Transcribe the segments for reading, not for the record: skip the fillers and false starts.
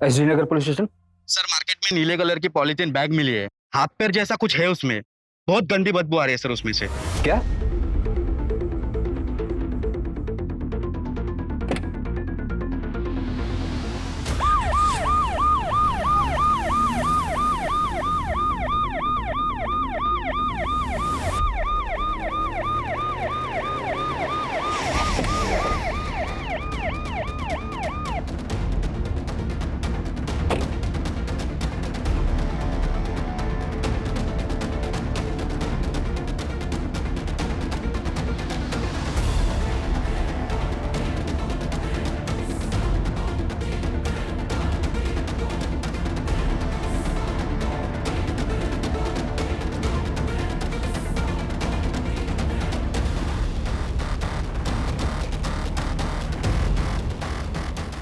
Srinagar police station. Sir market में नीले colour की पॉलीथीन बैग मिली है, हाथ पैर जैसा कुछ है उसमें, बहुत गंदी बदबू आ रही है सर उसमें से। क्या?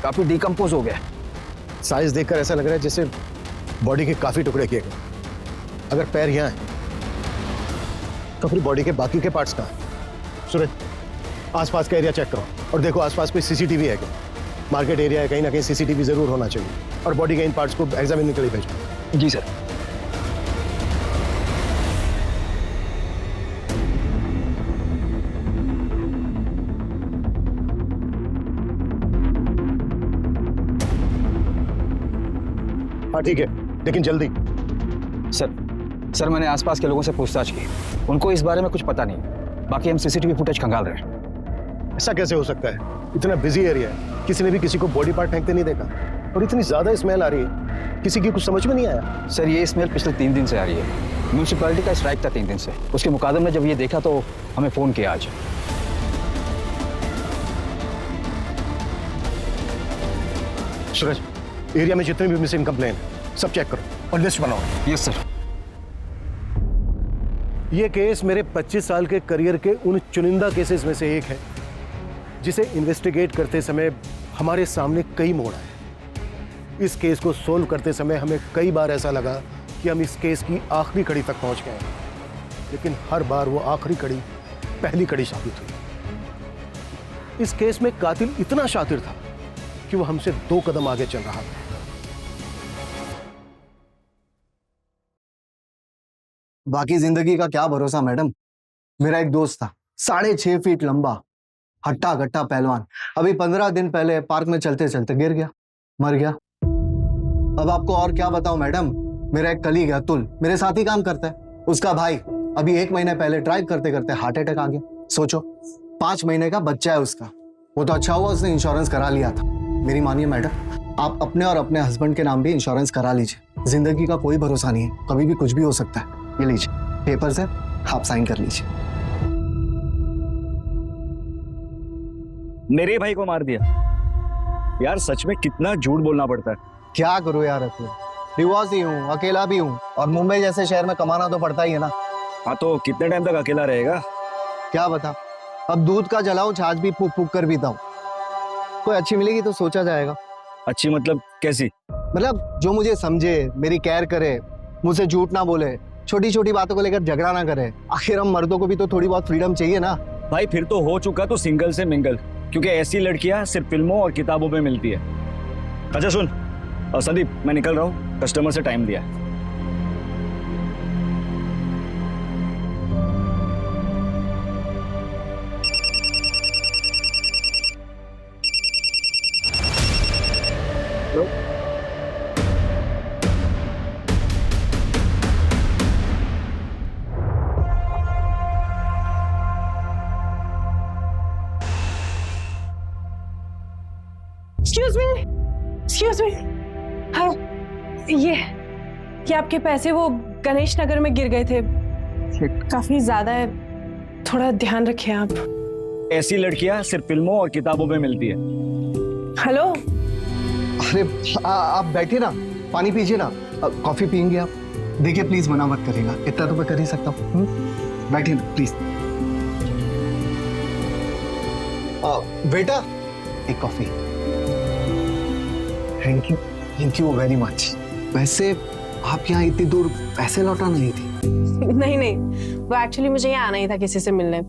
काफी डिकम्पोज हो गया। साइज देखकर ऐसा लग रहा है जैसे बॉडी के काफी टुकड़े किए गए। अगर पैर यहाँ है तो फिर बॉडी के बाकी के पार्ट्स कहाँ हैं? सूरज, आसपास का एरिया चेक करो और देखो आसपास कोई सीसीटीवी है क्या। मार्केट एरिया है, कहीं ना कहीं सीसीटीवी जरूर होना चाहिए। और बॉडी के इन पार्ट्स को एग्जामिन के लिए भेजो। जी सर। हाँ ठीक है, लेकिन जल्दी। सर मैंने आसपास के लोगों से पूछताछ की, उनको इस बारे में कुछ पता नहीं। बाकी हम सीसीटीवी फुटेज खंगाल रहे हैं। ऐसा कैसे हो सकता है? इतना बिजी एरिया है, किसी ने भी किसी को बॉडी पार्ट फेंकते नहीं देखा। और इतनी ज्यादा स्मेल आ रही है, किसी की कुछ समझ में नहीं आया। सर ये स्मेल पिछले 3 दिन से आ रही है। म्यूनिसिपैलिटी का स्ट्राइक था 3 दिन से। उसके मुकादमे में जब ये देखा तो हमें फोन किया आज। सूरज, एरिया में जितने भी मिसिंग कंप्लेन है सब चेक करो और लिस्ट बनाओ। Yes sir. ये केस मेरे 25 साल के करियर के उन चुनिंदा केसेस में से एक है जिसे इन्वेस्टिगेट करते समय हमारे सामने कई मोड़ आए। इस केस को सोल्व करते समय हमें कई बार ऐसा लगा कि हम इस केस की आखिरी कड़ी तक पहुंच गए, लेकिन हर बार वो आखिरी कड़ी पहली कड़ी साबित हुई। इस केस में कातिल इतना शातिर था कि वो हमसे 2 कदम आगे चल रहा था। बाकी जिंदगी का क्या भरोसा मैडम। मेरा एक दोस्त था, 6.5 फीट लंबा, हट्टा कट्टा पहलवान। अभी 15 दिन पहले पार्क में चलते चलते गिर गया, मर गया। अब आपको और क्या बताऊं मैडम। मेरा एक कलीग है अतुल, मेरे साथ ही काम करता है। उसका भाई अभी 1 महीने पहले ड्राइव करते करते हार्ट अटैक आ गया। सोचो, 5 महीने का बच्चा है उसका। वो तो अच्छा हुआ उसने इंश्योरेंस करा लिया था। मेरी मानिए मैडम, आप अपने और अपने हस्बैंड के नाम भी इंश्योरेंस करा लीजिए। जिंदगी का कोई भरोसा नहीं है, कभी भी कुछ भी हो सकता है। ये लीजिए पेपर्स है, आप साइन कर लीजिए। मेरे भाई को मार दिया यार, सच में कितना झूठ बोलना पड़ता है। क्या करूं यार अतुल, डिवोर्स ही हूँ, अकेला भी हूँ, और मुंबई जैसे शहर में कमाना तो पड़ता ही है ना। हाँ तो कितने टाइम तक अकेला रहेगा? क्या बता, अब दूध का जलाऊं छाछ भी फूक फूक कर पीता हूँ। कोई अच्छी मिलेगी तो सोचा जाएगा। अच्छी मतलब कैसी? मतलब जो मुझे समझे, मेरी केयर करे, मुझसे झूठ ना बोले, छोटी छोटी बातों को लेकर झगड़ा ना करे। आखिर हम मर्दों को भी तो थोड़ी बहुत फ्रीडम चाहिए ना। भाई फिर तो हो चुका तो सिंगल से मिंगल, क्योंकि ऐसी लड़कियां सिर्फ फिल्मों और किताबों में मिलती है। अच्छा सुन संदीप, मैं निकल रहा हूँ, कस्टमर से टाइम दिया है। Excuse me. हाँ, ये आपके पैसे वो गणेश नगर में गिर गए थे, काफी ज्यादा है, थोड़ा ध्यान रखिए आप। ऐसी लड़कियां सिर्फ फिल्मों और किताबों में मिलती है। हेलो। अरे आप बैठिए ना, पानी पीजिए ना, कॉफी पियेंगे आप? देखिए प्लीज मना मत करिएगा, इतना तो मैं कर ही सकता हूँ। बैठिए ना प्लीज। बेटा एक coffee. Thank you very much. वैसे आप यहाँ इतनी दूर पैसे लौटाने आई थी? नहीं, वो एक्चुअली मुझे यहाँ आना ही था किसी से मिलने,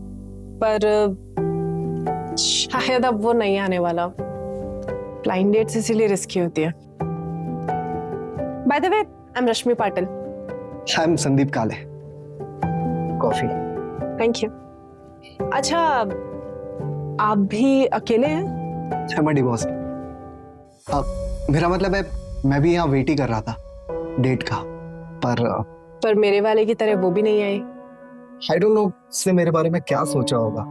पर शायद अब वो नहीं आने वाला। ब्लाइंड डेट्स इसीलिए रिस्की होती है। By the way I am Rashmi Patil. I am Sandeep काले। कॉफी। Thank you. अच्छा, आप भी अकेले हैं? मैं डिवोर्स। मेरा मतलब है मैं भी यहाँ वेट ही कर रहा था डेट का, पर मेरे वाले की तरह वो भी नहीं आई। आई डोंट नो उसने मेरे बारे में क्या सोचा होगा।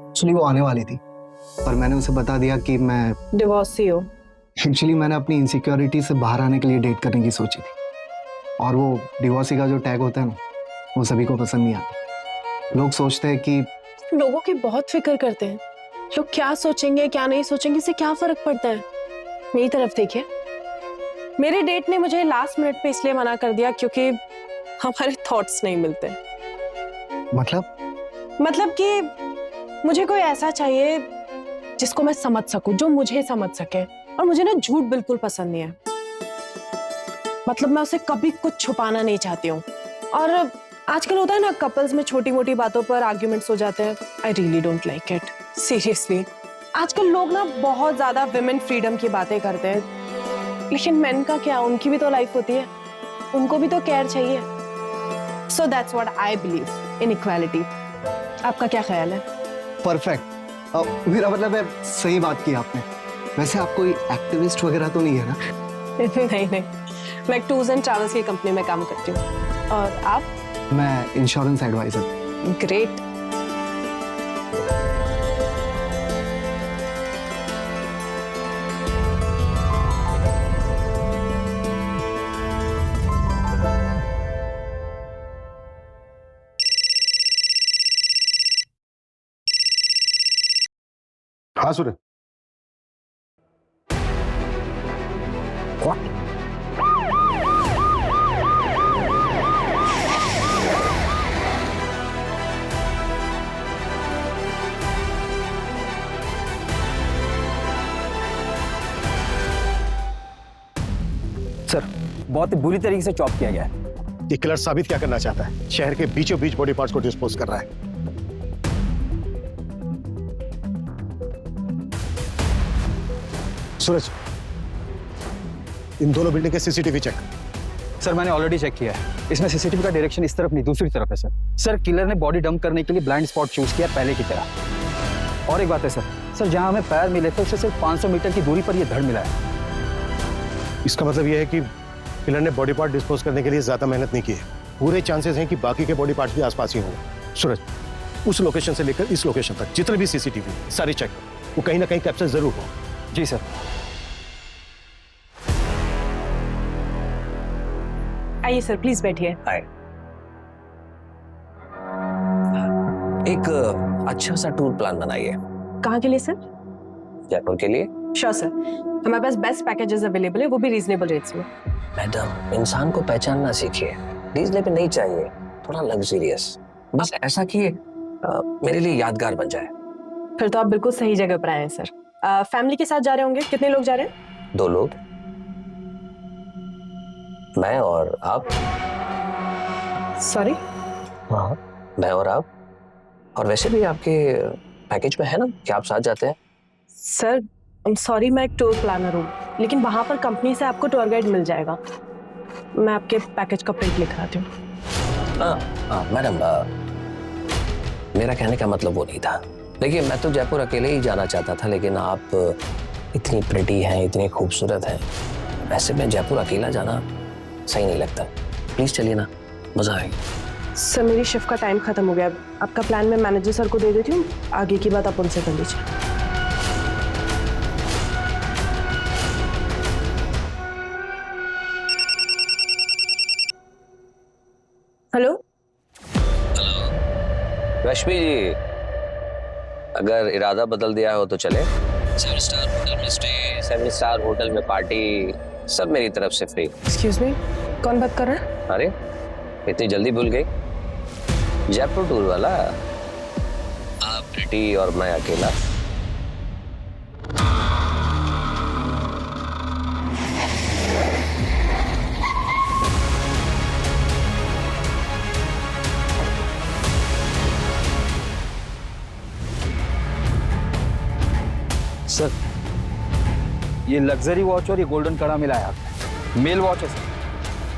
एक्चुअली वो आने वाली थी, पर मैंने उसे बता दिया कि मैं डिवोर्सी हो। एक्चुअली मैंने अपनी इनसिक्योरिटी से बाहर आने के लिए डेट करने की सोची थी, और वो डिवोर्सी का जो टैग होता है ना, वो सभी को पसंद नहीं आता। लोग सोचते हैं कि लोगों की बहुत फिक्र करते हैं, लोग क्या सोचेंगे क्या नहीं सोचेंगे, इससे क्या फर्क पड़ता है। मेरी तरफ देखिए, मेरे डेट ने मुझे लास्ट मिनट पे इसलिए मना कर दिया क्योंकि हमारे थॉट्स नहीं मिलते। मतलब कि मुझे कोई ऐसा चाहिए जिसको मैं समझ सकूं, जो मुझे समझ सके, और मुझे ना झूठ बिल्कुल पसंद नहीं है। मतलब मैं उसे कभी कुछ छुपाना नहीं चाहती हूँ। और आजकल होता है ना, कपल्स में छोटी मोटी बातों पर आर्ग्यूमेंट्स हो जाते हैं। I really don't like it, seriously. आजकल लोग ना बहुत ज्यादा विमेन फ्रीडम की बातें करते हैं, लेकिन मेन का क्या, उनकी भी तो लाइफ होती है, उनको भी तो केयर चाहिए। So that's what I believe in equality. आपका क्या ख्याल है? परफेक्ट। मेरा मतलब है सही बात की आपने। वैसे आप कोई एक्टिविस्ट वगैरह तो नहीं है ना? नहीं, मैं टूर्स एंड ट्रैवल्स की कंपनी में काम करती हूँ। और आप? मैं इंश्योरेंस एडवाइजर। ग्रेट। हाँ सूरज। सर, बहुत ही बुरी तरीके से चॉप किया गया है। ये किलर साबित क्या करना चाहता है? शहर के बीचों बीच बॉडी पार्ट्स को डिस्पोज कर रहा है। सूरज, इन दोनों बिल्डिंग के सीसीटीवी चेक। सर, मैंने ऑलरेडी चेक किया है। इसमें सीसीटीवी का डायरेक्शन इस तरफ नहीं, दूसरी तरफ है सर। किलर ने बॉडी डंप करने के लिए ब्लाइंड स्पॉट चूज किया पहले की तरह। और एक बात है सर, जहां हमें पैर मिले थे उससे सिर्फ 500 मीटर की दूरी पर यह धड़ मिला है। इसका मतलब यह है कि किलर ने बॉडी पार्ट डिस्पोज करने के लिए ज्यादा मेहनत नहीं की है। पूरे चांसेस हैं कि बाकी के बॉडी पार्ट्स भी आसपास ही होंगे। सूरज, उस लोकेशन से लेकर इस लोकेशन तक जितने भी सीसीटीवी सारी चेक, वो कहीं ना कहीं कैप्चर जरूर हो। जी सर। आइए सर, प्लीज बैठिए। एक अच्छा सा टूर प्लान बनाइए। कहाँ के लिए सर? जयपुर के लिए। श्योर सर, हमारे पास बेस्ट पैकेजेस अवेलेबल है, वो भी रीजनेबल रेट्स में। मैडम, इंसान को पहचानना सीखिए। रीजनेबल नहीं चाहिए, थोड़ा लग्जरियस, बस ऐसा कि मेरे लिए यादगार बन जाए। फिर तो आप बिल्कुल सही जगह पर आए हैं सर। फैमिली के साथ जा रहे होंगे? कितने लोग जा रहे हैं? 2 लोग, मैं और आप। सॉरी? हाँ, मैं और आप। और वैसे भी आपके पैकेज में है ना कि आप साथ जाते हैं। सर सॉरी, मैं एक टूर प्लानर हूँ, लेकिन वहां पर कंपनी से आपको टूर गाइड मिल जाएगा। मैं आपके पैकेज का प्रिंट लिख आती हूँ। मैडम, मेरा कहने का मतलब वो नहीं था। देखिए, मैं तो जयपुर अकेले ही जाना चाहता था, लेकिन आप इतनी प्रिटी हैं, इतनी खूबसूरत हैं, ऐसे में जयपुर अकेला जाना सही नहीं लगता। प्लीज चलिए ना, मजा आएगा। सर, मेरी शिफ्ट का टाइम खत्म हो गया। आपका प्लान मैं मैनेजर सर को दे देती हूँ, आगे की बात आप उनसे कर लीजिए। हेलो। रश्मि जी, अगर इरादा बदल दिया हो तो चले। 7 स्टार होटल में स्टे, 7 स्टार होटल में पार्टी, सब मेरी तरफ से फ्री। एक्सक्यूज मी, कौन बात कर रहा है? अरे, इतनी जल्दी भूल गई? जयपुर टूर वाला, आप प्रिटी और मैं अकेला। सर, ये लग्जरी वॉच और ये गोल्डन कड़ा मिला है आपने। मेल वॉच है सर,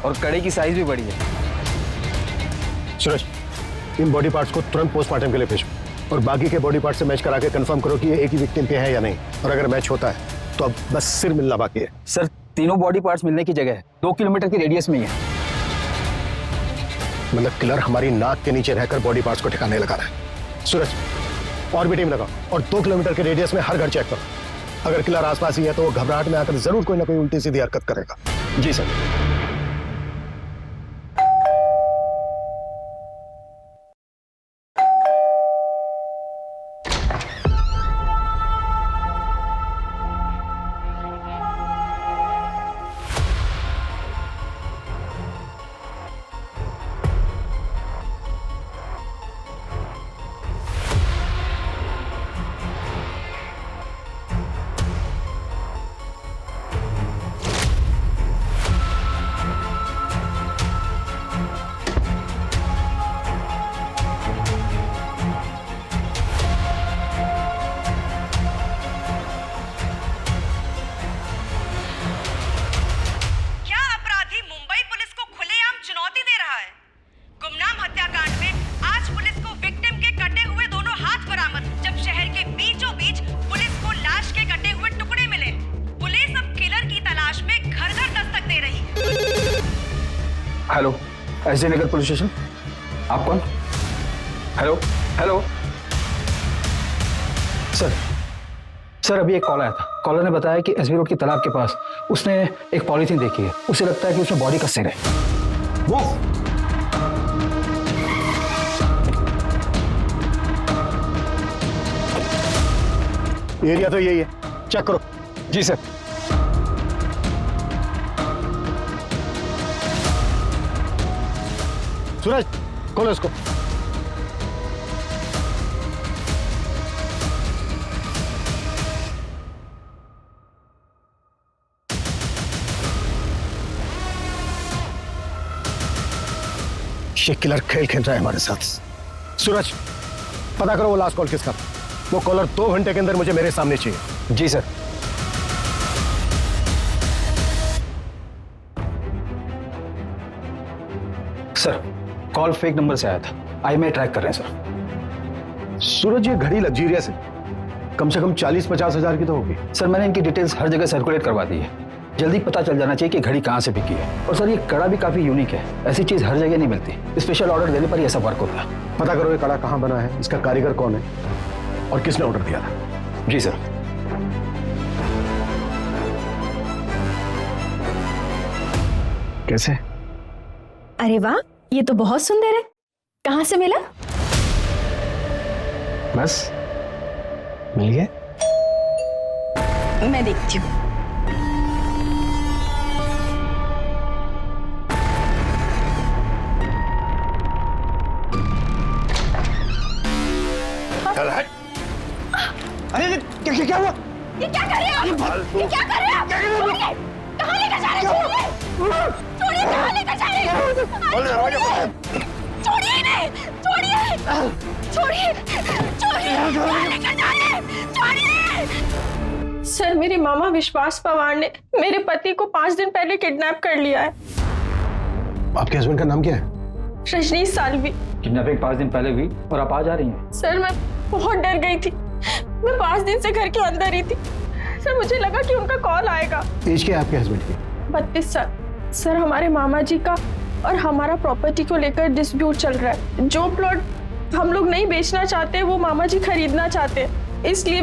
और कड़े की साइज भी बड़ी है। सूरज, इन बॉडी पार्ट्स को तुरंत पोस्टमार्टम के लिए भेजो और बाकी के बॉडी पार्ट से मैच करा के कंफर्म करो कि ये एक ही विक्टिम पे है या नहीं, और अगर मैच होता है तो अब बस सिर मिलना बाकी है। सर तीनों बॉडी पार्ट्स मिलने की जगह 2 किलोमीटर की रेडियस में ही है। मतलब किलर हमारी नाक के नीचे रहकर बॉडी पार्ट्स को ठिकाने लगा रहा है। सूरज, और भी टीम लगाओ और 2 किलोमीटर के रेडियस में हर घर चेक करो। अगर किलर आसपास ही है तो वो घबराहट में आकर जरूर कोई ना कोई उल्टी सीधी हरकत करेगा। जी सर। हेलो, एसडी नगर पुलिस स्टेशन। आप कौन? हेलो हेलो सर अभी एक कॉल आया था। कॉलर ने बताया कि एसबी रोड की तालाब के पास उसने एक पॉलीथीन देखी है। उसे लगता है कि उसमें बॉडी का सिर है। वो एरिया तो यही है, चेक करो। जी सर। सूरज, खोलो इसको। ये किलर खेल खेल रहा है हमारे साथ। सूरज, पता करो वो लास्ट कॉल किसका था। वो कॉलर 2 घंटे के अंदर मुझे मेरे सामने चाहिए। जी sir. Sir call fake number से आया था। IMEI ट्रैक कर रहे हैं सर। सूरज, ये घड़ी लग्जरियस है, कम से कम 40-50 हजार की तो होगी। सर मैंने इनकी डिटेल्स हर जगह सर्कुलेट करवा दी है। जल्दी पता चल जाना चाहिए कि घड़ी कहाँ से बिकी है। और सर ये कड़ा भी काफी यूनिक है, ऐसी चीज हर जगह नहीं मिलती। स्पेशल ऑर्डर देने पर ही ऐसा वर्क होता है। पता करो ये कड़ा कहाँ बना है, इसका कारीगर कौन है और किसने ऑर्डर दिया था। जी सर। कैसे? अरे वाह, ये तो बहुत सुंदर है। कहाँ से मिला? बस मिल गया। मैं देखती हूँ। अरे क्या हुआ? ये क्या कर रहे हो? ये क्या कर रहे हो? छोड़िए! कहाँ लेकर जा रहे हो? छोड़िए! कहाँ लेकर जा रहे हो? छोड़िए इन्हें! छोड़िए! छोड़िए! छोड़िए! कहाँ लेकर जा रहे हैं? छोड़िए! सर मेरे मामा विश्वास पवार ने मेरे पति को 5 दिन पहले किडनैप कर लिया है। आपके हस्बैंड का नाम क्या है? रजनीश साल्वी। किडनैपिंग 5 दिन पहले हुई और आप आ जा रही हैं। सर मैं बहुत डर गई थी। मैं 5 दिन से घर के अंदर ही थी। सर मुझे लगा कि उनका कॉल आएगा। एज क्या है आपके हस्बैंड की? 32 साल। सर हमारे मामा जी का और हमारा प्रॉपर्टी को लेकर डिस्प्यूट चल रहा है। जो प्लॉट हम लोग नहीं बेचना चाहते वो मामा जी खरीदना चाहते हैं, इसलिए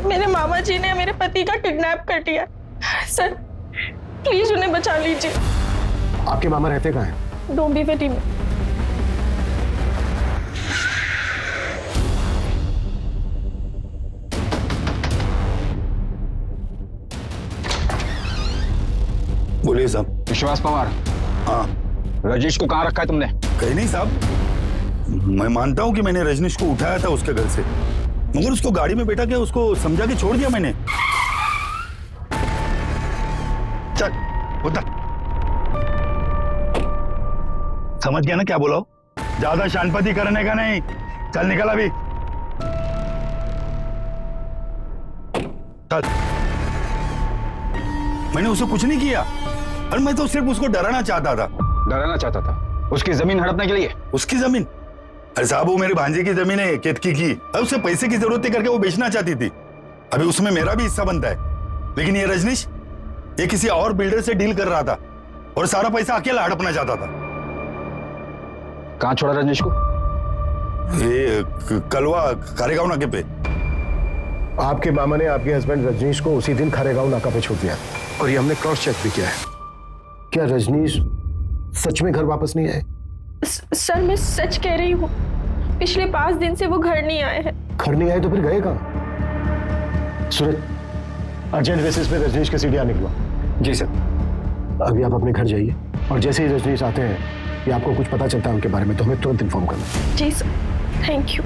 मेरे मामा जी ने मेरे पति का किडनैप कर लिया। सर प्लीज उन्हें बचा लीजिए। आपके मामा रहते कहाँ हैं? डोंबिवली में। बोलिए साहब। विश्वास पवार। हाँ, रजनीश को कहाँ रखा है तुमने? कहीं नहीं साहब। मैं मानता हूँ कि मैंने रजनीश को उठाया था उसके घर से, मगर उसको गाड़ी में बैठा के उसको समझा के छोड़ दिया मैंने। चल उतर। समझ गया ना क्या बोला? ज्यादा शानपति करने का नहीं। चल निकल अभी। चल। मैंने उसे कुछ नहीं किया। और मैं तो सिर्फ उसको डराना चाहता था। डराना चाहता था उसकी जमीन हड़पने के लिए? उसकी जमीन? अरे साहब, वो मेरे भांजे की जमीन है, केतकी की। अब उसे पैसे की जरूरत थी करके वो बेचना चाहती थी। अभी उसमें मेरा भी हिस्सा बनता है। लेकिन ये रजनीश, ये किसी और बिल्डर से डील कर रहा था और सारा पैसा अकेला हड़पना चाहता था। कहाँ छोड़ा रजनीश को? ये कलवा खारेगांव नाके पे। आपके मामा ने आपके हस्बैंड रजनीश को उसी दिन खारेगांव नाका पे छोड़ दिया और ये हमने क्रॉस चेक भी किया है। क्या रजनीश सच में घर वापस नहीं आए? सर मैं सच कह रही हूँ, पिछले 5 दिन से वो घर नहीं आए हैं। घर नहीं आए तो फिर गए कहाँ? सूरज, अर्जेंट बेसिस पे रजनीश के सीढ़ियाँ निकलवा। जी सर। अभी आप अपने घर जाइए और जैसे ही रजनीश आते हैं या आपको कुछ पता चलता है उनके बारे में तो हमें तुरंत इन्फॉर्म करना। जी सर, थैंक यू।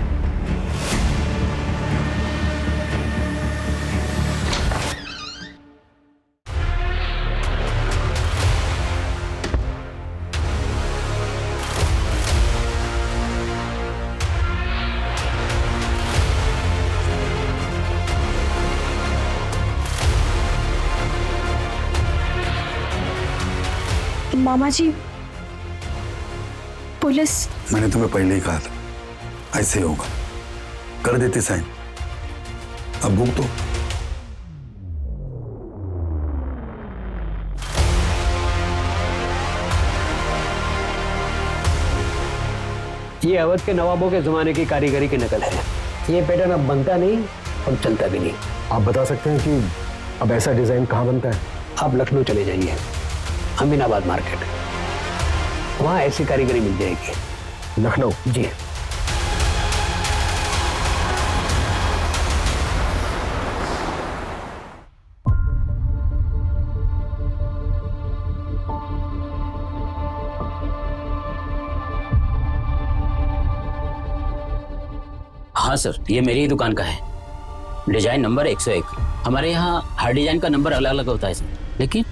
मामा जी, पुलिस। मैंने तुम्हें पहले ही कहा था ऐसे ही होगा। कर देते साइन। अब भूख तो। ये अवध के नवाबों के जमाने की कारीगरी की नकल है। ये पैटर्न अब बनता नहीं और चलता भी नहीं। आप बता सकते हैं कि अब ऐसा डिजाइन कहाँ बनता है? आप लखनऊ चले जाइए, अमीनाबाद मार्केट, वहां ऐसी कारीगरी मिल जाएगी। लखनऊ? जी। हाँ सर, ये मेरी ही दुकान का है। Design number 101। हमारे यहाँ हर डिजाइन का नंबर अलग अलग होता है सर, लेकिन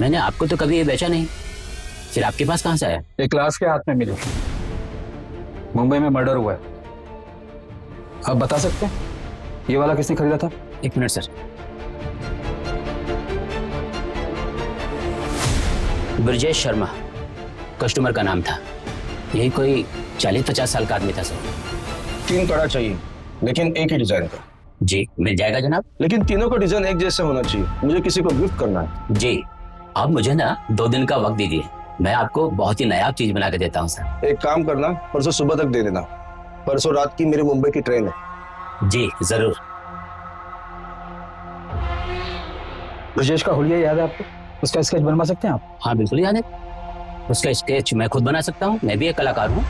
मैंने आपको तो कभी ये बेचा नहीं, फिर आपके पास कहाँ से आया? एक क्लास के हाथ में मिली। मुंबई में मर्डर हुआ है। आप बता सकते हैं ये वाला किसने खरीदा था? एक minute sir. Brajesh Sharma customer का नाम था। यही कोई 40-50 साल का आदमी था सर। 3 कड़ा चाहिए, लेकिन एक ही डिजाइन का। जी मिल जाएगा जनाब। लेकिन तीनों का डिजाइन एक जैसा होना चाहिए, मुझे किसी को गिफ्ट करना है। जी, आप मुझे ना 2 दिन का वक्त दीजिए, मैं आपको बहुत ही नायाब चीज बना के देता हूँ सर। एक काम करना, परसों सुबह तक दे देना। परसों रात की मेरी मुंबई की ट्रेन है। जी जरूर। ब्रजेश का हुलिया याद है आपको? उसका स्केच बनवा सकते हैं आप? हाँ बिल्कुल याद है। उसका स्केच मैं खुद बना सकता हूँ, मैं भी एक कलाकार हूँ।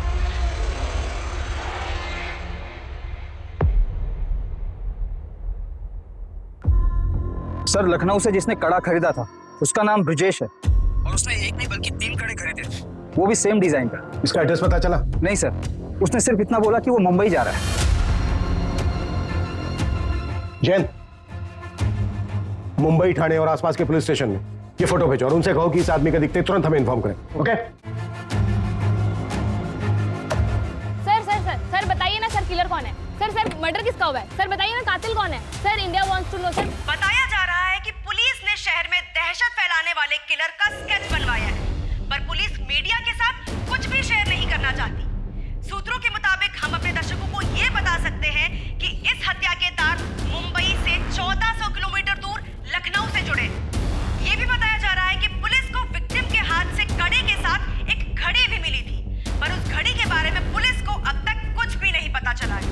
सर, लखनऊ से जिसने कड़ा खरीदा था उसका नाम ब्रजेश है और उसने एक नहीं बल्कि 3 कड़े खरीदे थे, वो भी सेम डिजाइन का। इसका एड्रेस पता चला? नहीं सर, उसने सिर्फ इतना बोला कि वो मुंबई जा रहा है। जैन, मुंबई, ठाणे और आसपास के पुलिस स्टेशन में ये फोटो भेजो और उनसे कहो कि इस आदमी का दिखते तुरंत हमें इन्फॉर्म करें। ओके? सर बताइए ना, सर किलर कौन है? सर मर्डर किसका हुआ है? सर बताइए ना, कातिल कौन है? Sir India wants to know. Sir बताया जा रहा है कि पुलिस ने शहर में दहशत फैलाने वाले किलर का स्केच बनवाया है, पर पुलिस मीडिया के साथ कुछ भी शेयर नहीं करना चाहती। सूत्रों के मुताबिक हम अपने दर्शकों को ये बता सकते हैं कि इस हत्या के तार मुंबई से 1400 किलोमीटर दूर लखनऊ से जुड़े। ये भी बताया जा रहा है कि पुलिस को विक्टिम के हाथ से कड़े के साथ एक घड़ी भी मिली थी, पर उस घड़ी के बारे में पुलिस को अब तक कुछ भी नहीं पता चला है।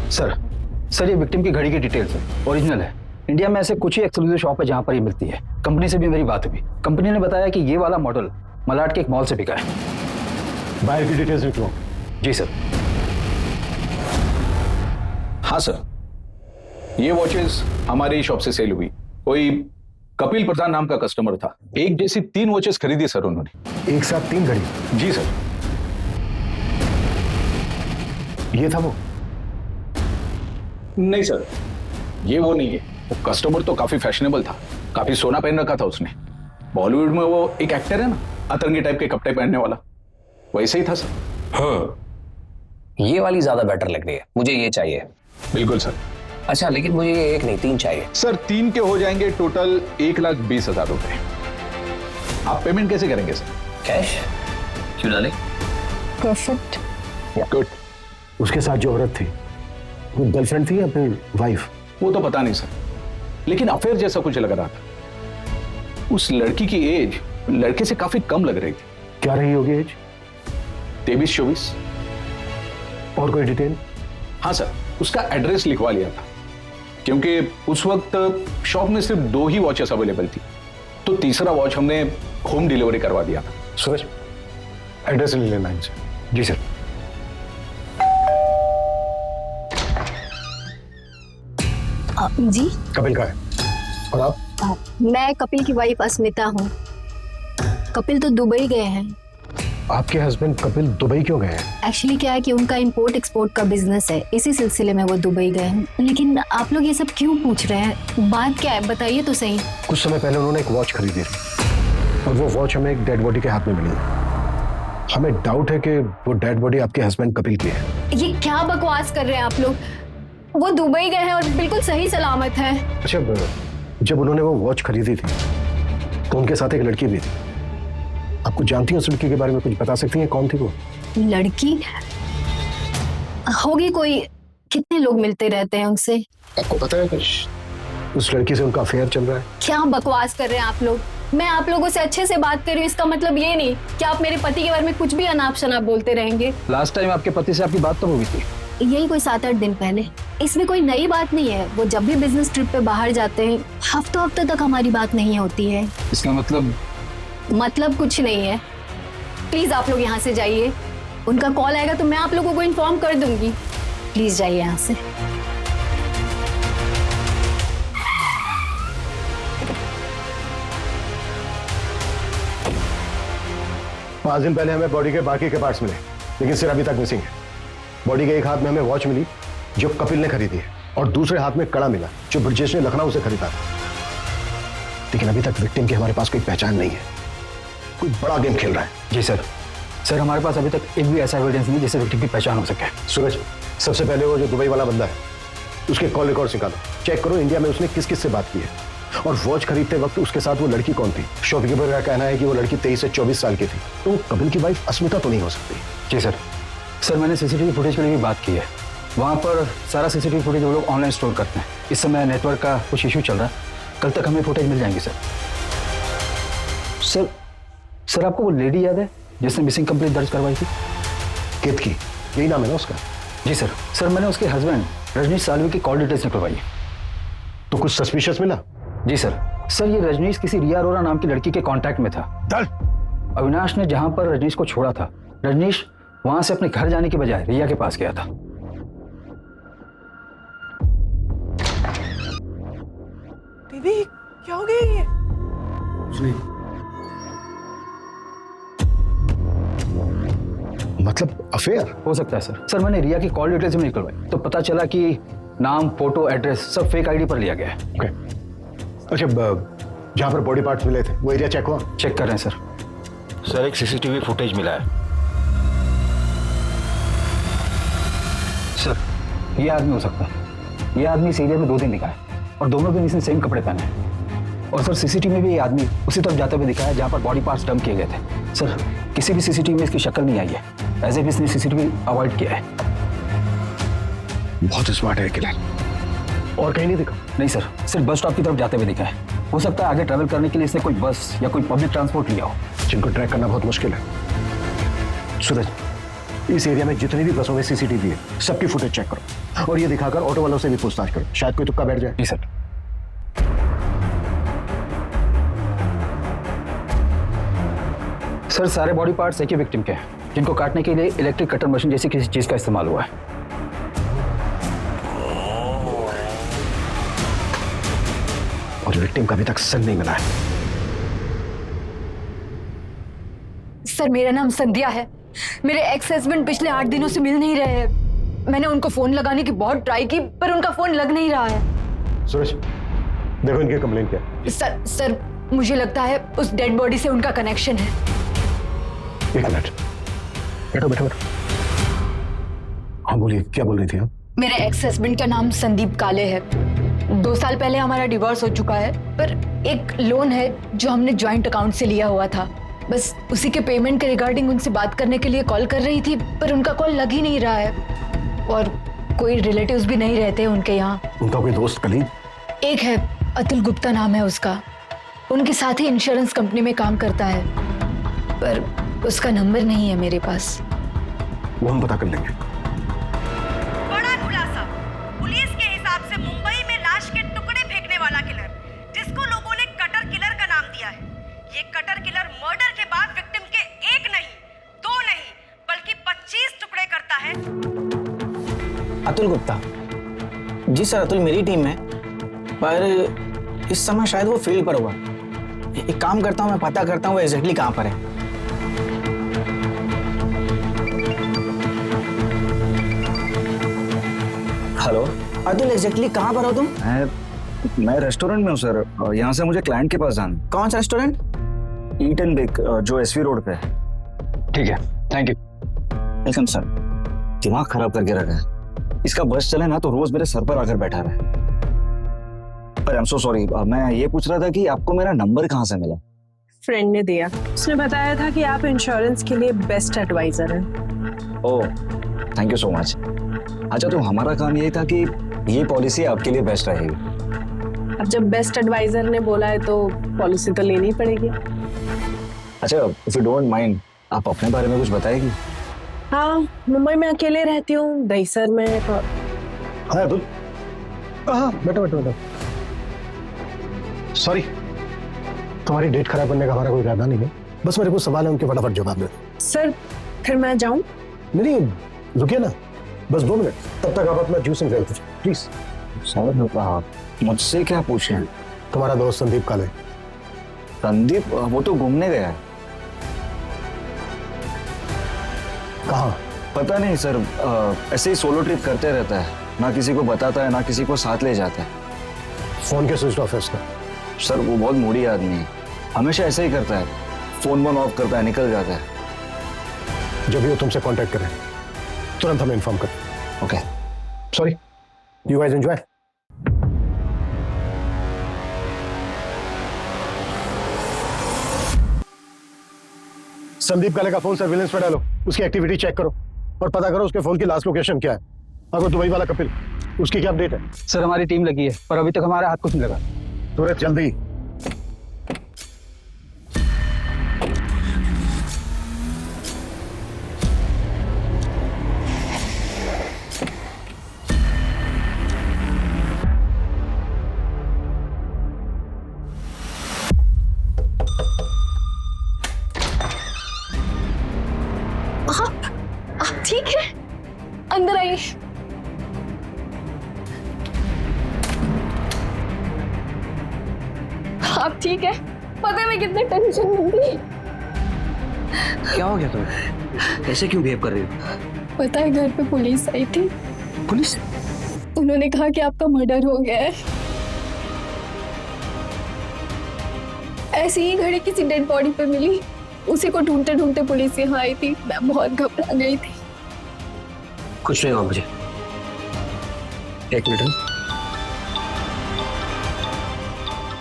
सर ये विक्टिम की घड़ी की डिटेल्स है, ओरिजिनल है। इंडिया में ऐसे कुछ ही एक्सक्लूसिव शॉप है जहां पर ये मिलती है। कंपनी से भी मेरी बात हुई, कंपनी ने बताया कि ये वाला मॉडल मलाड के एक मॉल से बिका है। बाहर की डिटेल्स लिख लो। जी सर। हाँ सर, ये वॉचेस हमारी शॉप से सेल हुई। कोई कपिल प्रधान नाम का कस्टमर था, एक जैसी 3 वॉचेस खरीदी सर उन्होंने। एक साथ 3 घड़ी? जी सर। ये था वो? नहीं सर, ये वो नहीं है। वो कस्टमर तो काफी फैशनेबल था, काफी सोना पहन रखा था उसने। बॉलीवुड में वो एक एक्टर है ना, अतरंगी टाइप के कपड़े पहनने वाला, वैसे ही था सर। हाँ, ये वाली ज्यादा बेटर लग रही है, मुझे ये चाहिए। बिल्कुल सर। अच्छा, लेकिन मुझे ये 1 नहीं 3 चाहिए। सर 3 के हो जाएंगे टोटल 1,20,000 रुपए। आप पेमेंट कैसे करेंगे सर? कैश क्यों डाले? परफेक्ट। गुड। उसके साथ जो औरत थी वो गर्लफ्रेंड थी या फिर वाइफ? वो तो पता नहीं सर, लेकिन अफेयर जैसा कुछ लग रहा था। उस लड़की की एज लड़के से काफी कम लग रही थी। क्या रही होगी एज? 23-24। और कोई डिटेल? हाँ सर, उसका एड्रेस लिखवा लिया था, क्योंकि उस वक्त शॉप में सिर्फ 2 ही वॉचेस अवेलेबल थी, तो तीसरा वॉच हमने होम डिलीवरी करवा दिया था। सूरज, एड्रेस ले लेना इनसे। जी सर। जी कपिल का है। और आप? मैं कपिल की वाइफ अस्मिता हूँ। कपिल तो दुबई गए हैं। आपके हस्बैंड कपिल दुबई क्यों गए हैं? एक्चुअली क्या है कि उनका इंपोर्ट एक्सपोर्ट का बिजनेस है, इसी सिलसिले में वो दुबई गए हैं। लेकिन आप लोग ये सब क्यों पूछ रहे हैं? बात क्या है बताइए तो सही। कुछ समय पहले उन्होंने एक वॉच खरीदी थी और वो वॉच हमें एक डेड बॉडी के हाथ में मिली। हमें डाउट है कि वो डेड बॉडी आपके हस्बैंड कपिल की है। ये क्या बकवास कर रहे हैं आप लोग? वो दुबई गए हैं और बिल्कुल सही सलामत है। अच्छा, जब उन्होंने वो वॉच खरीदी थी तो उनके साथ एक लड़की भी थी। आपको जानती हैं उस लड़की के बारे में? कुछ बता सकती हैं कौन थी वो? लड़की होगी कोई। कितने लोग मिलते रहते हैं उनसे। आपको पता है कुछ उस लड़की से उनका अफेयर चल रहा है? क्या बकवास कर रहे हैं आप लोग? मैं आप लोगों से अच्छे से बात कर रही हूँ, इसका मतलब ये नहीं कि आप मेरे पति के बारे में कुछ भी अनाप शनाप बोलते रहेंगे। लास्ट टाइम आपके पति से आपकी बात तो हुई थी? यही कोई 7-8 दिन पहले। इसमें कोई नई बात नहीं है। वो जब भी बिजनेस ट्रिप पे बाहर जाते हैं हफ्तों हफ्तों तक हमारी बात नहीं होती है। इसका मतलब कुछ नहीं है। प्लीज आप लोग यहाँ से जाइए। उनका कॉल आएगा तो मैं आप लोगों को इन्फॉर्म कर दूंगी। प्लीज जाइए यहाँ से। 5 दिन पहले हमें बॉडी के बाकी के पार्ट्स मिले, लेकिन सिर अभी तक मिसिंग है। बॉडी के एक हाथ में हमें वॉच मिली जो कपिल ने खरीदी है और दूसरे हाथ में कड़ा मिला जो ब्रजेश ने लखनऊ से खरीदा था। लेकिन अभी तक विक्टिम की हमारे पास कोई पहचान नहीं है। कोई बड़ा गेम खेल रहा है। जी सर। सर हमारे पास अभी तक एक भी ऐसा एविडेंस नहीं जिससे विक्टिम की पहचान हो सके। सूरज, सबसे पहले वो जो दुबई वाला बंदा है उसके कॉल रिकॉर्ड निकालो, चेक करो इंडिया में उसने किस किस से बात की है और वॉच खरीदते वक्त उसके साथ वो लड़की कौन थी। शॉपकीपर का कहना है कि वो लड़की 23 से 24 साल की थी, तो वो कपिल की वाइफ अस्मिता तो नहीं हो सकती। जी सर। सर मैंने सीसीटीवी फुटेज के लिए भी बात की है। वहाँ पर सारा सीसीटीवी फुटेज वो लोग ऑनलाइन स्टोर करते हैं। इस समय नेटवर्क का कुछ इशू चल रहा है, कल तक हमें फुटेज मिल जाएंगे सर। सर आपको वो लेडी याद है जिसने मिसिंग कंप्लेंट दर्ज करवाई थी? कित की? यही नाम है ना उसका? जी सर। सर मैंने उसके हस्बैंड रजनीश सालवी की कॉल डिटेल्स निकलवाई है। तो कुछ सस्पिशियस मिला? जी सर। सर ये रजनीश किसी रिया अरोरा नाम की लड़की के कांटेक्ट में था। अविनाश ने जहां पर रजनीश को छोड़ा था, रजनीश वहां से अपने घर जाने के बजाय रिया के पास गया था। दीदी क्या हो गया ये? मतलब अफेयर हो सकता है सर। सर मैंने रिया की कॉल डिटेल्स भी निकलवाई तो पता चला कि नाम, फोटो, एड्रेस सब फेक आईडी पर लिया गया है। ओके। अच्छा, जहां पर बॉडी पार्ट्स मिले थे वो एरिया चेक हुआ? चेक कर रहे हैं सर। सर एक सीसीटीवी फुटेज मिला है। सर ये आदमी हो सकता है। ये आदमी इस एरिया में 2 दिन दिखा है और दोनों दिन इसने सेम कपड़े पहने हैं। और सर सीसीटीवी में भी ये आदमी उसी तरफ जाते हुए दिखा है जहां पर बॉडी पार्ट्स डंप किए गए थे। सर किसी भी सीसीटीवी में इसकी शक्ल नहीं आई है, एज इफ इसने सीसीटीवी अवॉइड किया है। बहुत स्मार्ट है किलर। और कहीं नहीं दिखा? नहीं सर, सिर्फ बस स्टॉप की तरफ जाते हुए दिखा है। हो सकता है आगे ट्रैवल करने के लिए इसने कोई बस या कोई पब्लिक ट्रांसपोर्ट लिया हो, जिनको ट्रैक करना बहुत मुश्किल है। सूरज, इस एरिया में जितनी भी बसों में सीसीटीवी है सबकी फुटेज चेक करो और ये दिखाकर ऑटो वालों से भी पूछताछ करो, शायद कोई तुक्का बैठ जाए। जी सर। सर सारे बॉडी पार्ट्स एक ही विक्टिम के हैं जिनको काटने के लिए इलेक्ट्रिक कटर मशीन जैसी किसी चीज का इस्तेमाल हुआ है। और विक्टिम का अभी तक सन नहीं मिला है। सर मेरा नाम संध्या है। मेरे एक्स हस्बैंड पिछले 8 दिनों से मिल नहीं रहे हैं। मैंने उनको फोन लगाने की बहुत ट्राई की पर उनका फोन लग नहीं रहा है। सुरेश, देखो इनकी कंप्लेंट क्या है। सर मुझे लगता है उस डेड बॉडी से उनका कनेक्शन है। एक मिनट, बैठो बैठो बैठो। हाँ बोलिए, क्या बोल रही थी आप? मेरे एक्स हस्बैंड का नाम संदीप काले है। 2 साल पहले हमारा डिवोर्स हो चुका है, पर एक लोन है जो हमने जॉइंट अकाउंट से लिया हुआ था। बस उसी के पेमेंट के रिगार्डिंग उनसे बात करने के लिए कॉल कर रही थी, पर उनका कॉल लग ही नहीं रहा है और कोई रिलेटिव्स भी नहीं रहते उनके यहाँ। उनका कोई दोस्त कलीग? एक है, अतुल गुप्ता नाम है उसका, उनके साथ ही इंश्योरेंस कंपनी में काम करता है, पर उसका नंबर नहीं है मेरे पास। वो हम पता कर लेंगे। बड़ा खुलासा, पुलिस के हिसाब से मुंबई में लाश के टुकड़े फेंकने वाला किलर, जिसको लोगों ने कटर किलर का नाम दिया है। ये कटर किलर मर्डर के बाद विक्टिम के 1 नहीं 2 नहीं बल्कि 25 टुकड़े करता है। अतुल गुप्ता? जी सर, अतुल मेरी टीम में, पर इस समय शायद वो फील्ड पर हुआ। एक काम करता हूँ, मैं पता करता हूँ वो एग्जैक्टली कहाँ पर है। हेलो अतुल, एग्जैक्टली कहाँ पर हो तुम? मैं रेस्टोरेंट में हूँ सर, यहाँ से मुझे क्लाइंट के पास जाना। कौन सा रेस्टोरेंट? ईट एंड बेक, जो एसवी रोड पे है। ठीक है, थैंक यू। Welcome sir. दिमाग खराब करके रखा है, इसका बस चले ना तो रोज मेरे सर पर आकर बैठा रहे। पर आई एम सो सॉरी, मैं ये पूछ रहा था कि आपको मेरा नंबर कहाँ से मिला? फ्रेंड ने दिया, उसने बताया था कि आप इंश्योरेंस के लिए बेस्ट एडवाइजर हैं। ओह, थैंक यू सो मच। अच्छा, तो हमारा काम यही था कि ये पॉलिसी आपके लिए बेस्ट रहेगी। अब जब बेस्ट एडवाइजर ने बोला है तो पॉलिसी तो लेनी पड़ेगी। अच्छा, इफ यू डोंट माइंड, आप अपने बारे में कुछ बताएगी? हाँ, मुंबई में अकेले रहती हूँ, दहीसर में। हाँ अतुल, हाँ बैठो। सॉरी, तुम्हारी डेट खराब करने का हमारा कोई इरादा नहीं है, बस मेरे को सवाल है, उनके फटाफट जवाब दे। सर, फिर मैं जाऊँ? नहीं, रुकिए ना, बस 2 मिनट, तब तक आप अपना जूस एंजॉय कीजिए प्लीज। सर, आप मुझसे क्या पूछ रहे हैं? तुम्हारा दोस्त संदीप काले। संदीप? वो तो घूमने गया है। कहाँ? पता नहीं सर, ऐसे ही सोलो ट्रिप करते रहता है, ना किसी को बताता है ना किसी को साथ ले जाता है। फोन के स्विच ऑफ है उसका। सर, वो बहुत मूडी आदमी है, हमेशा ऐसे ही करता है, फोन ऑफ करता है, निकल जाता है। जब भी वो तुमसे कांटेक्ट करे तुरंत हमें इन्फॉर्म कर। Okay, sorry, you guys enjoy. Sandeep काले का फोन सर्विलेंस पे डालो, उसकी एक्टिविटी चेक करो और पता करो उसके फोन की लास्ट लोकेशन क्या है। अगर दुबई वाला कपिल, उसकी क्या अपडेट है? सर, हमारी टीम लगी है, पर अभी तक हमारा हाथ कुछ नहीं लगा। सूरज, जल्दी। आप ठीक है? अंदर आइए। आप ठीक है? पता है मैं कितने टेंशन में थी। क्या हो गया तुम्हें? ऐसे क्यों बिहेव कर रही हो? पता है, घर पे पुलिस आई थी। पुलिस? उन्होंने कहा कि आपका मर्डर हो गया है। ऐसी ही घड़ी किसी डेड बॉडी पे मिली, उसी को ढूंढते ढूंढते पुलिस यहाँ आई थी। मैं बहुत घबरा गई थी। कुछ नहीं हुआ मुझे। एक मिनट,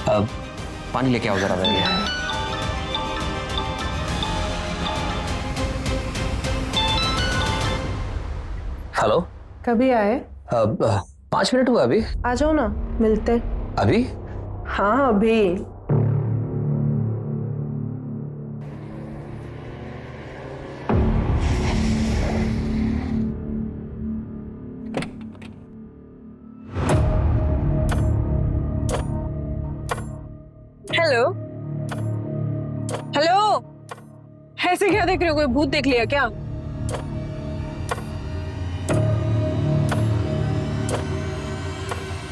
अब पानी लेके आओ जरा मेरे लिए। हेलो, कभी आए? अब 5 मिनट हुआ अभी। आ जाओ ना, मिलते। अभी? हाँ, अभी। हेलो हेलो, ऐसे क्या देख रहे हो? कोई भूत देख लिया क्या?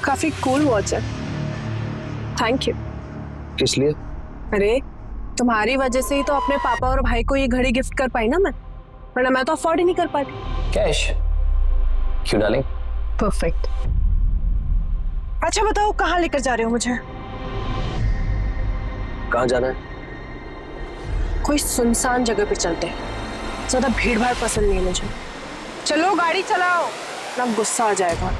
काफी कूल वॉच है, थैंक यू। किस लिए? अरे, तुम्हारी वजह से ही तो अपने पापा और भाई को ये घड़ी गिफ्ट कर पाई ना मैं, वरना मैं तो अफोर्ड ही नहीं कर पाती। कैश? क्यों डार्लिंग? परफेक्ट। अच्छा बताओ, कहाँ लेकर जा रहे हो मुझे? कहाँ जाना है? कोई सुनसान जगह पे चलते हैं, ज्यादा भीड़ भाड़ पसंद नहीं है मुझे। चलो गाड़ी चलाओ, ना गुस्सा आ जाएगा।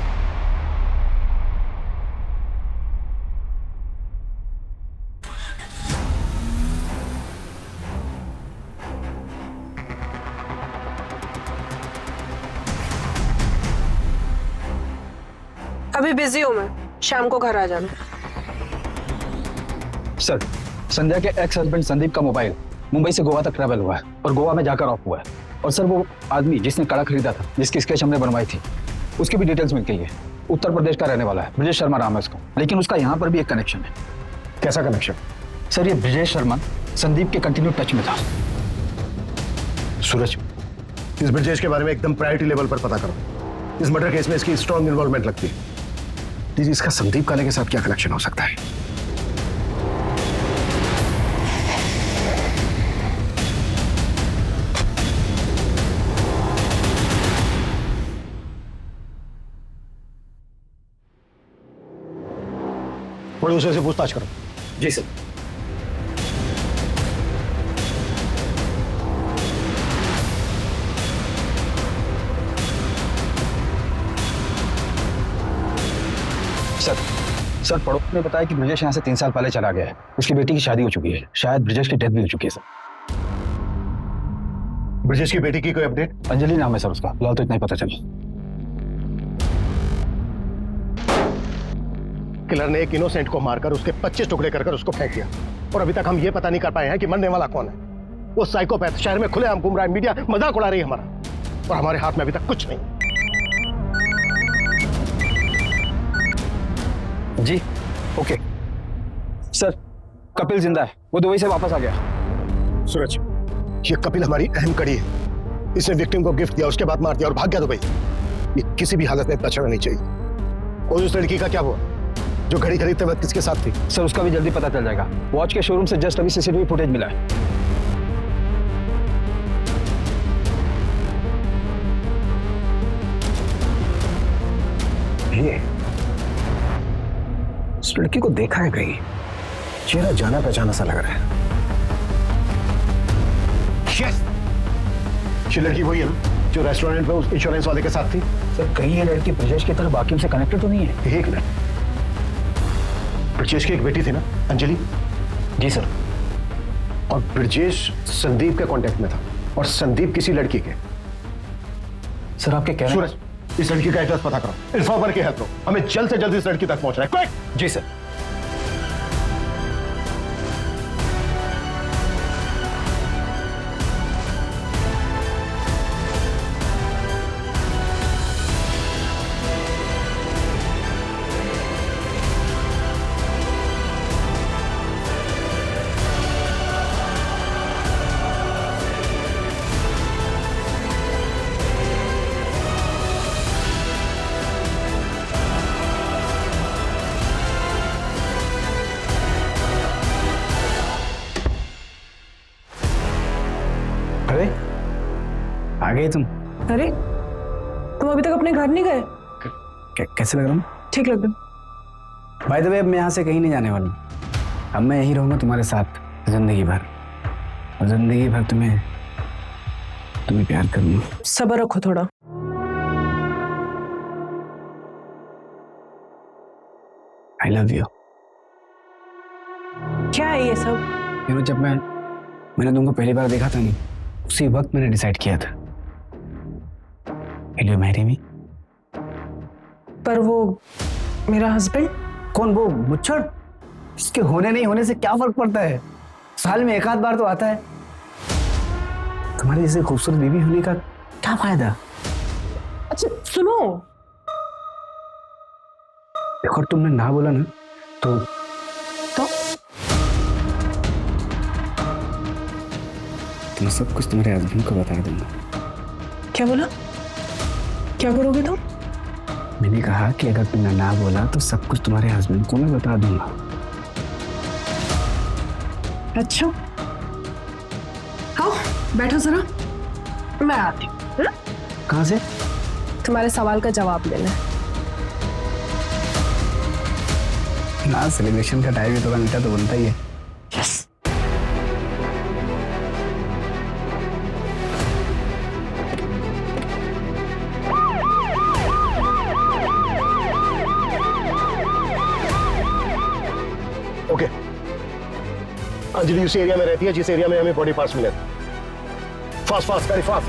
अभी बिजी हूँ मैं, शाम को घर आ जाना। सर, संध्या के एक्स हस्बैंड संदीप का मोबाइल मुंबई से गोवा तक ट्रैवल हुआ है और गोवा में जाकर ऑफ हुआ है। और सर, वो आदमी जिसने कड़ा खरीदा था, जिसकी स्केच हमने बनवाई थी, उसकी भी डिटेल्स मिल गई है। उत्तर प्रदेश का रहने वाला है, ब्रजेश शर्मा नाम है उसका। लेकिन उसका यहाँ पर भी एक कनेक्शन है। कैसा कनेक्शन? सर, ये ब्रजेश शर्मा संदीप के कंटिन्यू टच में था। सूरज, इस ब्रजेश के बारे में एकदम प्रायोरिटी लेवल पर पता करो। इस मर्डर केस में इसकी स्ट्रॉन्ग इन्वॉल्वमेंट लगती है। दीजिए, इसका संदीप काले के साथ क्या कनेक्शन हो सकता है? प्रोड्यूसर से पूछताछ करो। जी सर। सर, पड़ोस ने बताया कि ब्रजेश यहाँ से 3 साल पहले चला गया है। उसकी बेटी की शादी हो चुकी है, शायद ब्रजेश की डेथ भी हो चुकी है सर। ब्रजेश की बेटी की कोई अपडेट? अंजलि नाम है सर उसका, फिलहाल तो इतना ही पता चला। किलर ने एक इनोसेंट को मारकर उसके 25 टुकड़े कर उसको फेंक दिया और अभी तक हम ये पता नहीं कर पाए हैं कि मरने वाला कौन है। वो साइकोपैथ शहर में खुलेआम घूम रहा है, मीडिया मजाक उड़ा रही है हमारा, और हमारे हाथ में अभी तक कुछ नहीं। जी ओके सर, कपिल जिंदा है, वो दुबई से वापस आ गया। सूरज, ये कपिल हमारी अहम कड़ी है। इसने विक्टिम को गिफ्ट दिया, उसके बाद मार दिया और भाग गया दुबई। ये किसी भी हालत में बचना नहीं चाहिए। और उस लड़की का क्या हुआ जो घड़ी खरीदते वक्त किसके साथ थी? सर, उसका भी जल्दी पता चल जाएगा। वॉच के शोरूम से जस्ट अभी सीसीटीवी फुटेज मिला है। ये इस लड़की को देखा है कहीं, चेहरा जाना पहचाना सा लग रहा है। Yes! ये लड़की वही है ना जो रेस्टोरेंट में उस इंश्योरेंस वाले के साथ थी? सर, कहीं ये लड़की ब्रजेश की तरह बाकियों से कनेक्टेड तो नहीं है? एक मिनट, ब्रजेश की एक बेटी थी ना, अंजलि? जी सर। और ब्रजेश संदीप के कांटेक्ट में था और संदीप किसी लड़की के। सर, आपके कहने सूरज, इस लड़की का एड्रेस पता करो, इन्फॉर्मर की हेल्प लो, हमें जल्द से जल्द इस लड़की तक पहुंचना है। क्विक! जी सर। अरे आ गए तुम? अरे तुम अभी तक अपने घर नहीं गए? कैसे लग रहा हूँ? ठीक लग रहा। बाय द वे, अब मैं यहाँ से कहीं नहीं जाने वाला हूँ। अब मैं यहीं रहूंगा तुम्हारे साथ जिंदगी भर, और जिंदगी भर तुम्हें प्यार करूंगा। सब्र रखो थोड़ा। I love you. क्या है ये सब? जब मैंने तुमको पहली बार देखा था नहीं, उसी वक्त मैंने डिसाइड किया था, Will you marry me? पर वो मेरा हस्बैंड? कौन? वो मुच्छड़? इसके होने नहीं होने से क्या फर्क पड़ता है? साल में एक आध बार तो आता है। तुम्हारी जैसे खूबसूरत बीवी होने का क्या फायदा? अच्छा सुनो, देखो तुमने ना बोला ना तो मैं सब कुछ तुम्हारे हस्बैंड को बता दूंगा। क्या बोला? क्या करोगे तुम? मैंने कहा कि अगर तुमने ना बोला तो सब कुछ तुम्हारे हस्बैंड को मैं बता दूंगा। अच्छा, आओ बैठो जरा, मैं आती हूँ। कहाँ से? तुम्हारे सवाल का जवाब लेना है। ना, सेलिब्रेशन का टाइम थोड़ा मीठा तो बनता ही है। यस। ओके, अंजलि उसी एरिया में रहती है जिस एरिया में हमें बॉडी पार्ट्स मिले। Fast fast, very fast.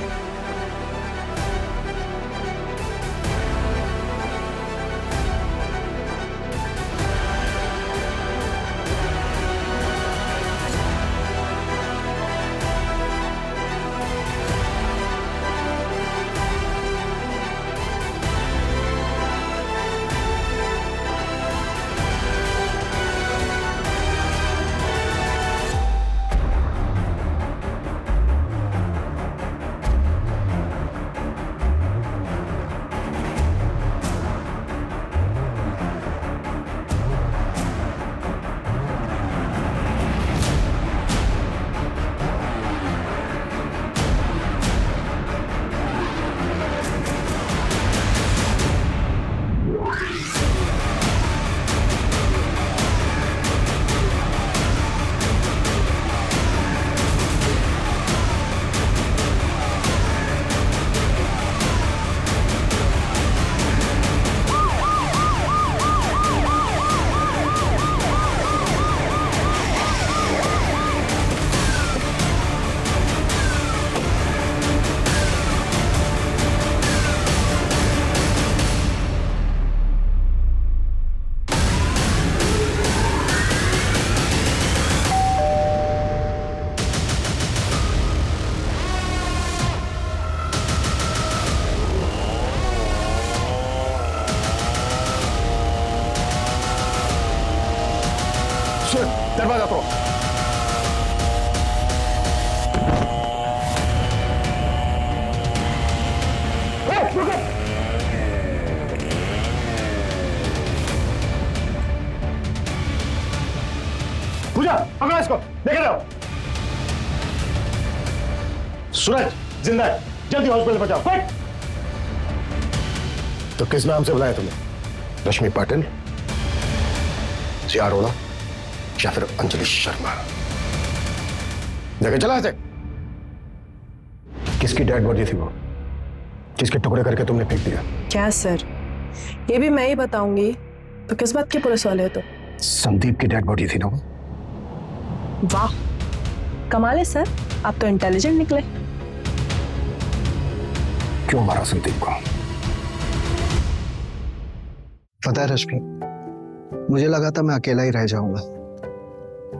Suraj जिंदा है, जल्दी हॉस्पिटल पहुंचाओ। फट! तो किस नाम से बुलाया तुमने? रश्मि पाटिल, जिया अरोड़ा या फिर अंजलि शर्मा? देखे चला से किसकी डेड बॉडी थी वो, जिसके टुकड़े करके तुमने फेंक दिया? क्या सर, ये भी मैं ही बताऊंगी तो किस बात के पुलिस वाले हो? तो संदीप की डेड बॉडी थी ना वो? वाह, कमाल है सर, आप तो इंटेलिजेंट निकले। क्यों मारा संदीप को? पता है रश्मि, मुझे लगा था मैं अकेला ही रह जाऊंगा,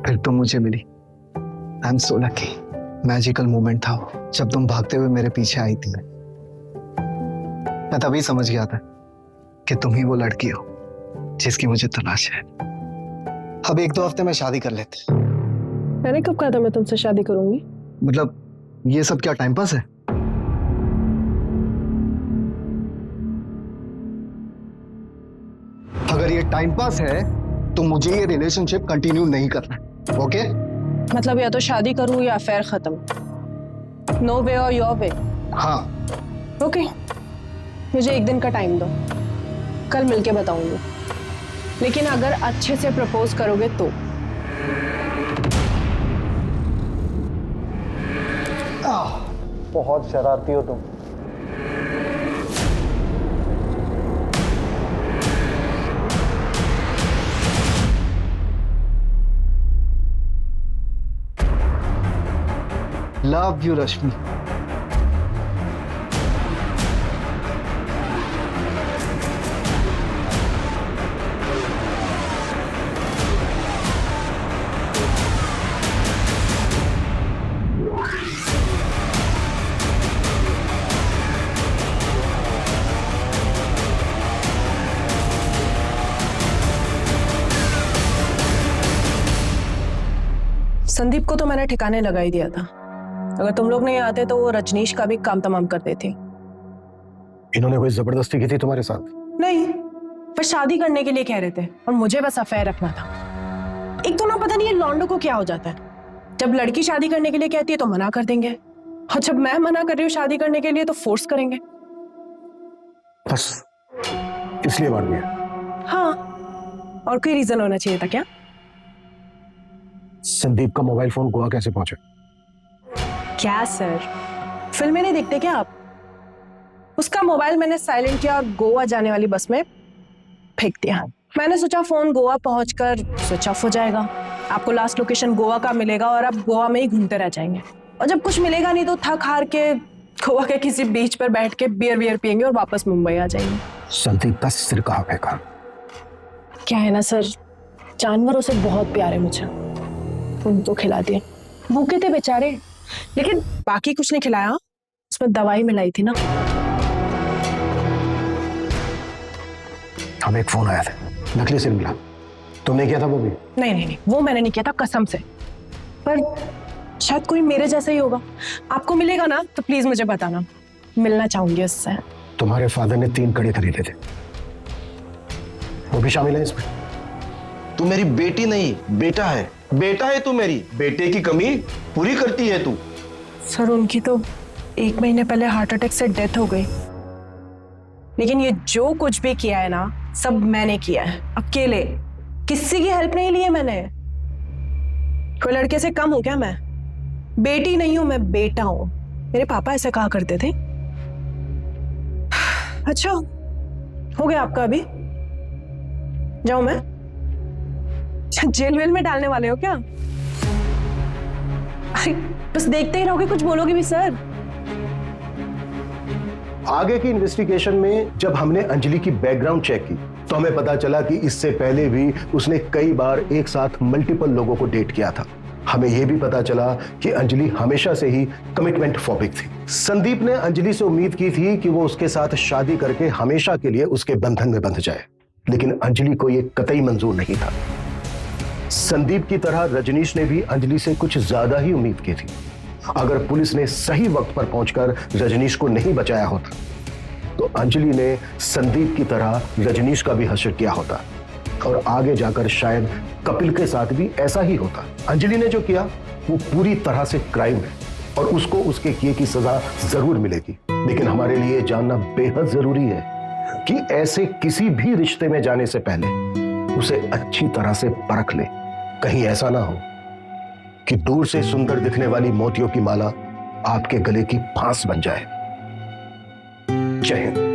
फिर तुम मुझे मिली। I am so lucky. Magical moment था वो, जब तुम भागते हुए मेरे पीछे आई थी। मैं तभी समझ गया था कि तुम ही वो लड़की हो जिसकी मुझे तलाश है। अब 1-2 हफ्ते में शादी कर लेते। मैंने कब कहा था मैं तुमसे शादी करूंगी? मतलब ये सब क्या टाइम पास है? अगर ये टाइम पास है तो मुझे ये रिलेशनशिप कंटिन्यू नहीं करना, ओके? मतलब या तो शादी करूं या अफेयर खत्म। नो वे और योर वे। हाँ। ओके, मुझे 1 दिन का टाइम दो, कल मिलके बताऊंगी। लेकिन अगर अच्छे से प्रपोज करोगे तो। बहुत शरारती हो तुम। लव यू रश्मि। संदीप को तो मैंने ठिकाने लगा ही दिया था। अगर तुम लोग नहीं आते तो वो रजनीश का भी काम तमाम कर देती। इन्होंने कोई जबरदस्ती की थी तुम्हारे साथ? नहीं, बस शादी करने के लिए कह रहे थे और मुझे बस अफेयर रखना था। एक तो ना पता नहीं ये लॉन्डो को क्या हो जाता है, जब लड़की शादी करने के लिए कहती है तो मना कर देंगे, और जब मैं मना कर रही हूँ शादी करने के लिए तो फोर्स करेंगे। बस इसलिए मार दिया? हाँ, और कोई रीजन होना चाहिए था क्या? संदीप का मोबाइल फोन गोवा कैसे पहुंचा? क्या सर, फिल्में नहीं देखते क्या आप? उसका मोबाइल मैंने साइलेंट किया और गोवा जाने वाली बस में फेंक दिया। मैंने सोचा फोन गोवा पहुंचकर स्विच ऑफ हो जाएगा, आपको लास्ट लोकेशन गोवा का मिलेगा और आप गोवा में ही घूमते रह जाएंगे, और जब कुछ मिलेगा नहीं तो थक हार के गोवा के किसी बीच पर बैठ के बियर पियेंगे और वापस मुंबई आ जाएंगे। संदीप का सिर कहाँ फेंका? क्या है ना सर, जानवरों से बहुत प्यार है मुझे, उनको खिला दिया। भूखे थे बेचारे, लेकिन बाकी कुछ नहीं खिलाया, उसमें दवाई मिलाई थी ना। हमें एक फोन आया था, नकली सिम मिला। तुमने किया था वो भी? नहीं, वो मैंने नहीं किया था कसम से, पर शायद कोई मेरे जैसा ही होगा। आपको मिलेगा ना तो प्लीज मुझे बताना, मिलना चाहूंगी उससे। तुम्हारे फादर ने 3 कड़े खरीदे थे, वो भी शामिल है इसमें? तू मेरी बेटी नहीं बेटा है, बेटा है तू मेरी, बेटे की कमी पूरी करती है तू। सर उनकी तो 1 महीने पहले हार्ट अटैक से डेथ हो गई, लेकिन ये जो कुछ भी किया है ना सब मैंने किया है, अकेले, किसी की हेल्प नहीं ली है मैंने। कोई लड़के से कम हूं क्या मैं? बेटी नहीं हूं मैं, बेटा हूं। मेरे पापा ऐसा कहा करते थे। अच्छा हो गया आपका, अभी जाऊं मैं? जेल वेल में डालने वाले हो क्या? अरे बस देखते ही रहोगे, कुछ बोलोगे भी सर? आगे की इन्वेस्टिगेशन में जब हमने अंजलि की बैकग्राउंड चेक की तो हमें पता चला कि इससे पहले भी उसने कई बार एक साथ मल्टीपल लोगों को डेट किया था। हमें यह भी पता चला कि अंजलि हमेशा से ही कमिटमेंट फोबिक थी। संदीप ने अंजलि से उम्मीद की थी कि वो उसके साथ शादी करके हमेशा के लिए उसके बंधन में बंध जाए, लेकिन अंजलि को यह कतई मंजूर नहीं था। संदीप की तरह रजनीश ने भी अंजलि से कुछ ज्यादा ही उम्मीद की थी। अगर पुलिस ने सही वक्त पर पहुंचकर रजनीश को नहीं बचाया होता तो अंजलि ने संदीप की तरह रजनीश का भी हश्र किया होता, और आगे जाकर शायद कपिल के साथ भी ऐसा ही होता। अंजलि ने जो किया वो पूरी तरह से क्राइम है, और उसको उसके किए की सजा जरूर मिलेगी। लेकिन हमारे लिए जानना बेहद जरूरी है कि ऐसे किसी भी रिश्ते में जाने से पहले उसे अच्छी तरह से परख ले। कहीं ऐसा ना हो कि दूर से सुंदर दिखने वाली मोतियों की माला आपके गले की फांस बन जाए। जय हिंद।